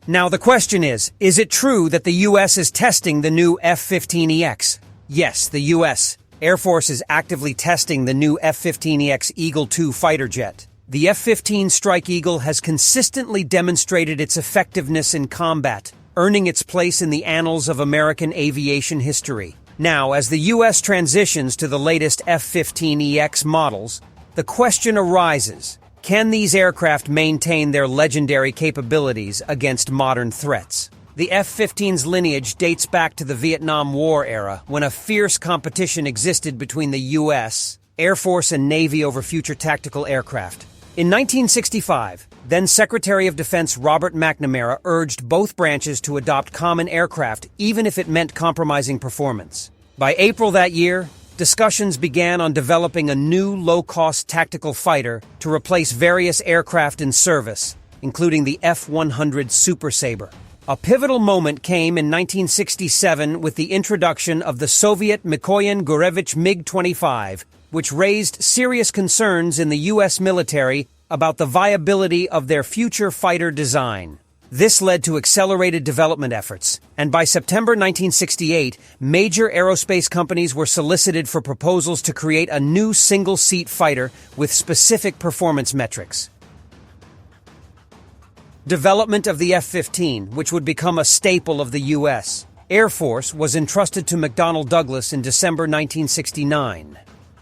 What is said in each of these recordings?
Now the question is it true that the U.S. is testing the new F-15EX? Yes, the U.S. Air Force is actively testing the new F-15EX Eagle II fighter jet. The F-15 Strike Eagle has consistently demonstrated its effectiveness in combat, earning its place in the annals of American aviation history. Now, as the U.S. transitions to the latest F-15EX models, the question arises, can these aircraft maintain their legendary capabilities against modern threats? The F-15's lineage dates back to the Vietnam War era, when a fierce competition existed between the U.S. Air Force and Navy over future tactical aircraft. In 1965, then Secretary of Defense Robert McNamara urged both branches to adopt common aircraft, even if it meant compromising performance. By April that year, discussions began on developing a new low-cost tactical fighter to replace various aircraft in service, including the F-100 Super Sabre. A pivotal moment came in 1967 with the introduction of the Soviet Mikoyan-Gurevich MiG-25, which raised serious concerns in the U.S. military about the viability of their future fighter design. This led to accelerated development efforts, and by September 1968, major aerospace companies were solicited for proposals to create a new single-seat fighter with specific performance metrics. Development of the F-15, which would become a staple of the U.S. Air Force, was entrusted to McDonnell Douglas in December 1969.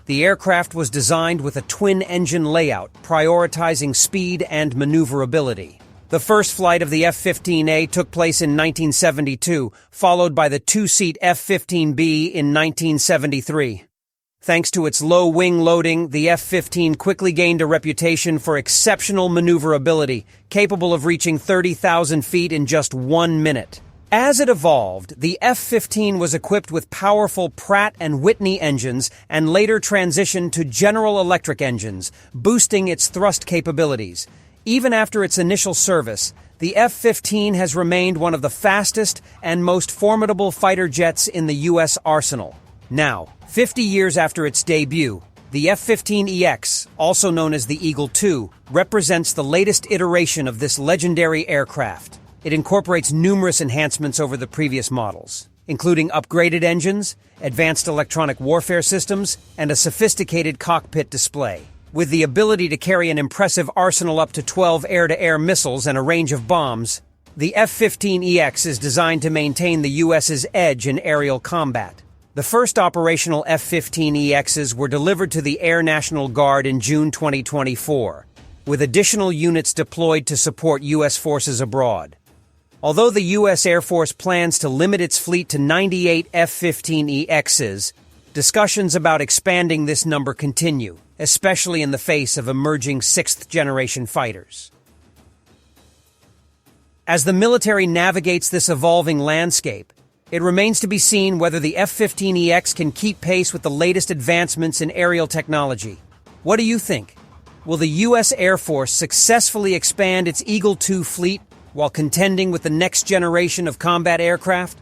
The aircraft was designed with a twin-engine layout, prioritizing speed and maneuverability. The first flight of the F-15A took place in 1972, followed by the two-seat F-15B in 1973. Thanks to its low wing loading, the F-15 quickly gained a reputation for exceptional maneuverability, capable of reaching 30,000 feet in just 1 minute. As it evolved, the F-15 was equipped with powerful Pratt & Whitney engines and later transitioned to General Electric engines, boosting its thrust capabilities. Even after its initial service, the F-15 has remained one of the fastest and most formidable fighter jets in the U.S. arsenal. Now, 50 years after its debut, the F-15EX, also known as the Eagle II, represents the latest iteration of this legendary aircraft. It incorporates numerous enhancements over the previous models, including upgraded engines, advanced electronic warfare systems, and a sophisticated cockpit display. With the ability to carry an impressive arsenal up to 12 air-to-air missiles and a range of bombs, the F-15EX is designed to maintain the U.S.'s edge in aerial combat. The first operational F-15EXs were delivered to the Air National Guard in June 2024, with additional units deployed to support U.S. forces abroad. Although the U.S. Air Force plans to limit its fleet to 98 F-15EXs, discussions about expanding this number continue, especially in the face of emerging sixth-generation fighters. As the military navigates this evolving landscape, it remains to be seen whether the F-15EX can keep pace with the latest advancements in aerial technology. What do you think? Will the U.S. Air Force successfully expand its Eagle II fleet while contending with the next generation of combat aircraft?